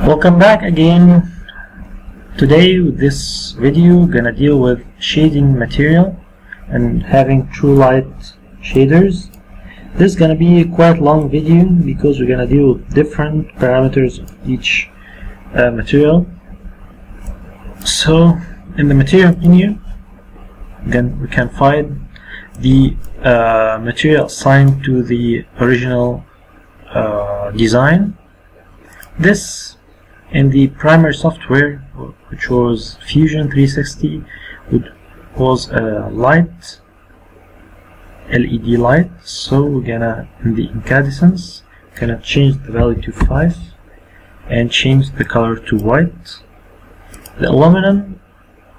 Welcome back again. Today with this video gonna deal with shading material and having true light shaders. This is gonna be a quite long video because we're gonna deal with different parameters of each material. So in the material menu, again we can find the material assigned to the original design. This in the primary software, which was Fusion 360, was a light, LED light. So we're gonna, in the incandescence, gonna change the value to 5 and change the color to white. The aluminum,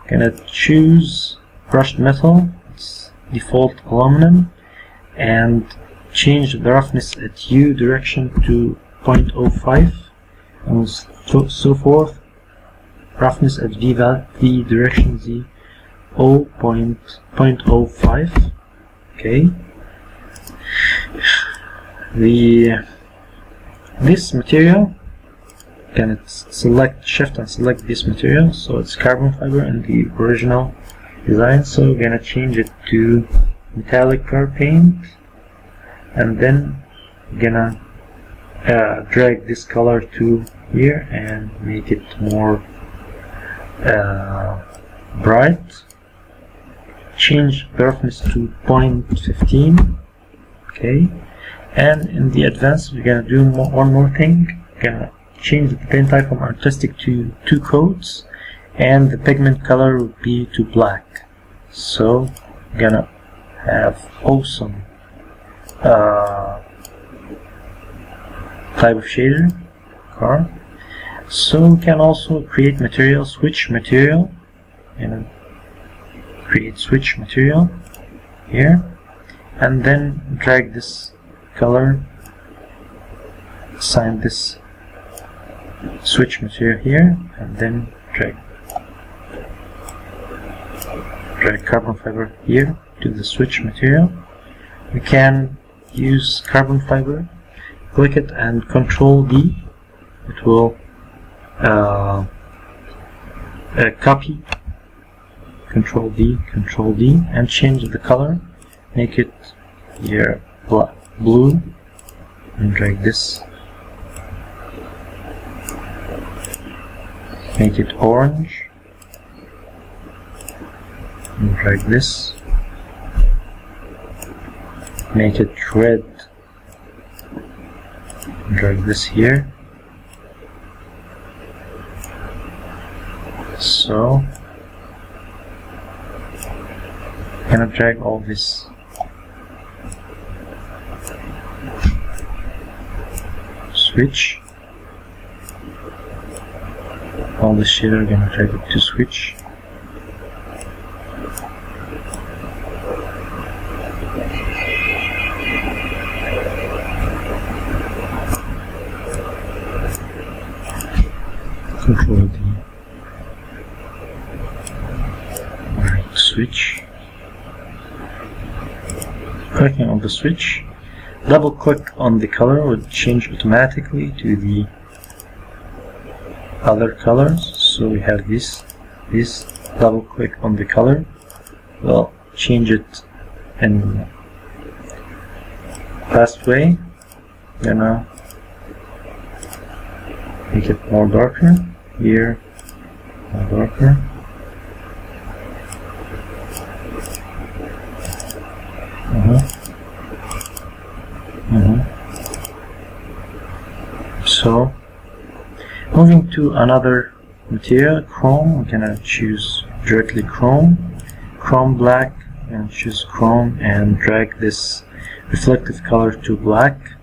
gonna choose brushed metal, it's default aluminum, and change the roughness at U direction to 0.05. and so forth. Roughness at V direction Z 0.05. Okay. This material, can select shift and select this material, so it's carbon fiber in the original design. So we're gonna change it to metallic color paint, and then we're gonna drag this color to here and make it more bright. Change the roughness to 0.15. Okay, and in the advanced we're gonna do one more thing. We're gonna change the paint type from artistic to 2 coats, and the pigment color would be to black. So we're gonna have awesome type of shader car. So we can also create material, switch material, and create switch material here, and then drag this color, assign this switch material here, and then drag carbon fiber here to the switch material. We can use carbon fiber, click it and Control D. It will copy, Control D, and change the color. Make it here blue, and drag this. Make it orange, and drag this. Make it red, drag this here. So I'm gonna drag all this switch, all the shader, gonna drag it to switch. Control D. Alright, switch. Clicking on the switch, double click on the color will change automatically to the other colors. So we have this double click on the color will change it in fast way. Gonna make it more darker here, more darker. So moving to another material, chrome, we're gonna choose directly chrome black, and choose chrome and drag this reflective color to black.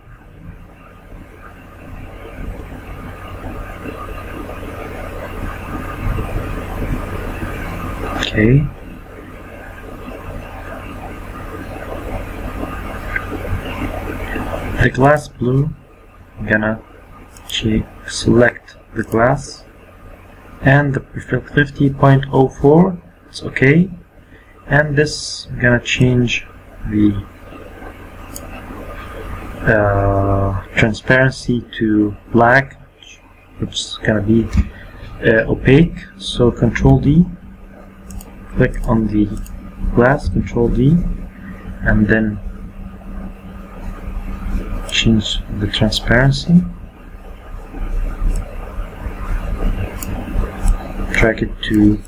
Okay. The glass blue, I'm gonna select the glass, and the reflectivity 0.04, it's okay. And this, I'm gonna change the transparency to black, which is gonna be opaque. So Control D, click on the glass, Control D, and then change the transparency, drag it to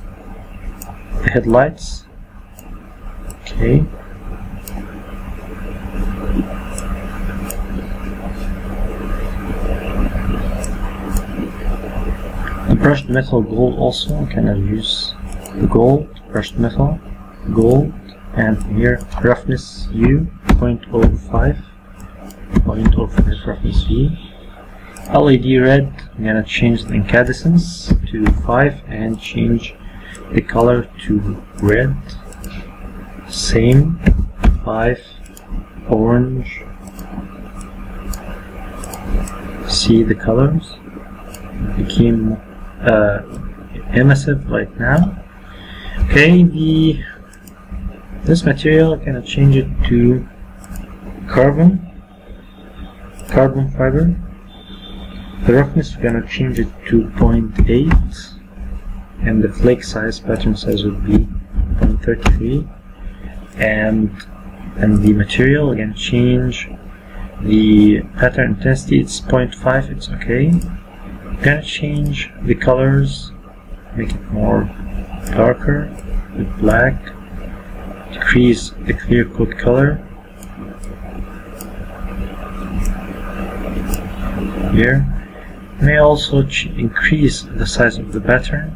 the headlights. Okay. The brushed metal gold also, can I use the gold, brushed metal, gold, and here roughness U, 0.05 roughness U. LED red, I'm gonna change the incandescence to 5 and change the color to red. Same, 5, orange. See the colors became emissive right now. Okay, this material I'm gonna change it to carbon fiber. The roughness we're gonna change it to 0.8, and the flake size, pattern size would be 0.33, and the material we're gonna change the pattern intensity, it's 0.5, it's okay. We're gonna change the colors, make it more darker with black, decrease the clear coat color here. May also increase the size of the pattern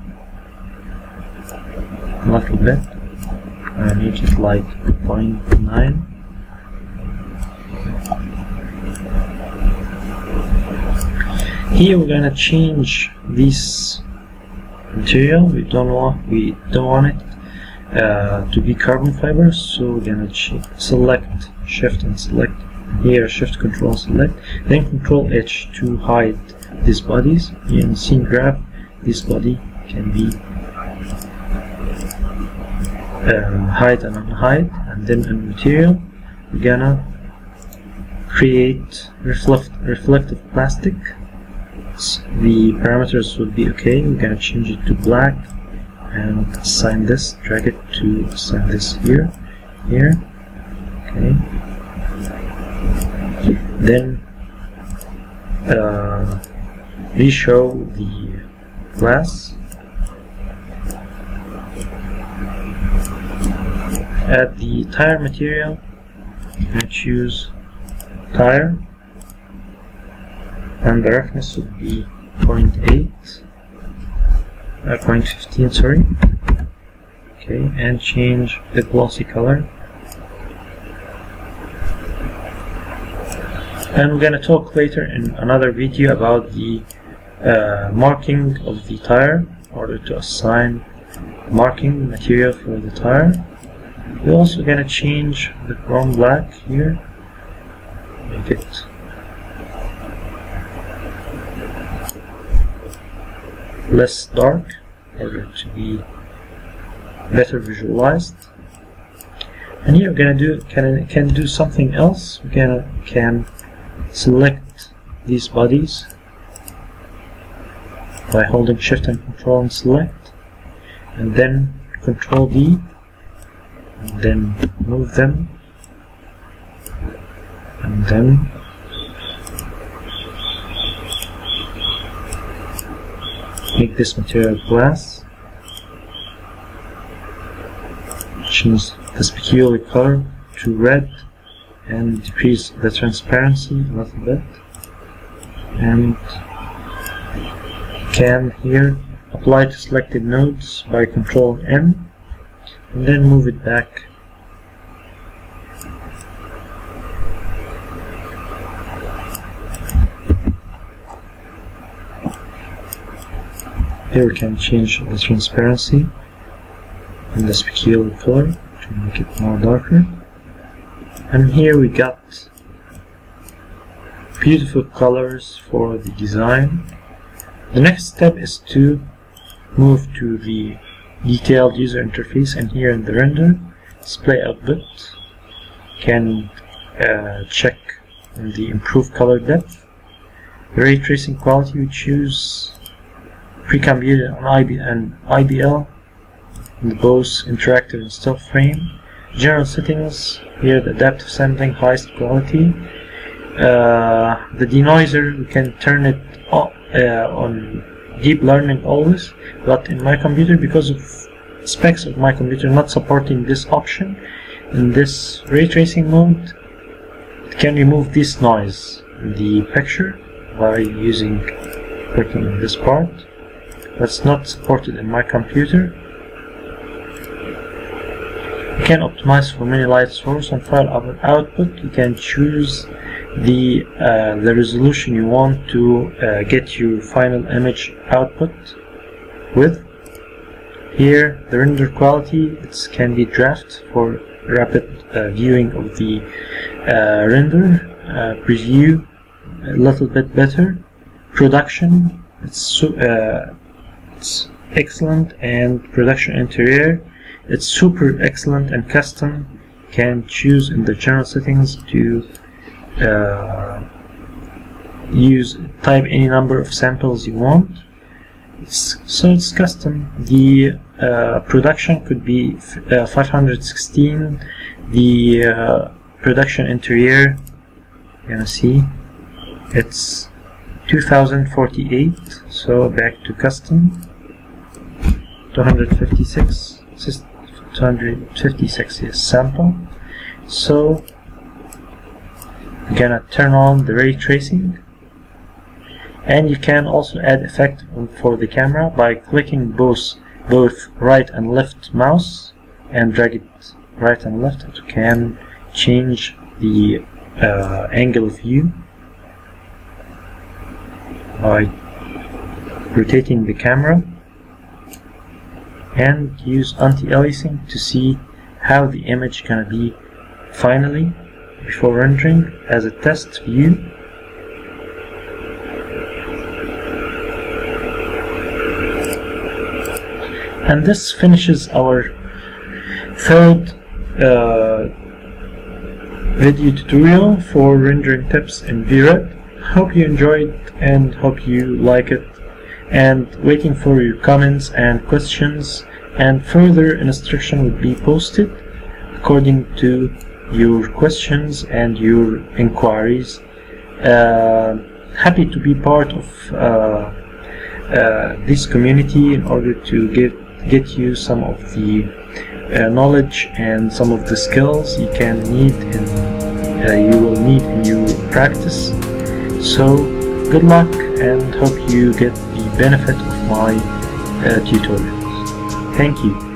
a little bit. I make it like 0.9. Here we're gonna change this material. We don't want it to be carbon fiber, so we're gonna select Shift and select here, Shift Control Select, then Control H to hide these bodies. In the scene graph, this body can be hide and unhide, and then in material we're gonna create reflective plastic. The parameters will be okay. We're gonna change it to black and assign this, drag it to assign this here, okay. Then reshow the glass, add the tire material, and choose tire, and the roughness would be 0.15, sorry. Okay, and change the glossy color. And we're gonna talk later in another video about the marking of the tire in order to assign marking material for the tire. We're also gonna change the chrome black here, make it less dark in order to be better visualized. And here we're gonna can do something else. We can select these bodies by holding Shift and Control and select, and then Control D, and then move them, and then make this material glass, change this peculiar color to red, and decrease the transparency a little bit, and can here apply to selected nodes by Control M, and then move it back. Here we can change the transparency and this peculiar color to make it more darker. And here we got beautiful colors for the design. The next step is to move to the detailed user interface, and here in the render display output can check the improved color depth, ray tracing quality, we choose pre-computed on IBL, in both interactive and still frame. General settings, here the adaptive sampling, highest quality. The denoiser, we can turn it on deep learning always, but in my computer, because of specs of my computer not supporting this option, in this ray tracing mode, it can remove this noise in the picture by clicking on this part. That's not supported in my computer. You can optimize for mini light source and file output. You can choose the resolution you want to get your final image output with. Here the render quality, it can be draft for rapid viewing of the render. Preview, a little bit better. Production, it's excellent, and production interior, it's super excellent and custom. Can choose in the general settings to type any number of samples you want. So it's custom. The production could be 516. The production interior, you're gonna see it's 2048. So back to custom, 256 is sample. So I'm gonna turn on the ray tracing, and you can also add effect for the camera by clicking both right and left mouse and drag it right and left. It can change the angle of view by rotating the camera, and use anti-aliasing to see how the image gonna be finally before rendering as a test view. And this finishes our third video tutorial for rendering tips in VRED. Hope you enjoyed and hope you like it, and waiting for your comments and questions, and further instruction will be posted according to your questions and your inquiries. Happy to be part of this community in order to get you some of the knowledge and some of the skills you can need you will need in your practice. So good luck, and hope you get the benefit of my tutorials. Thank you.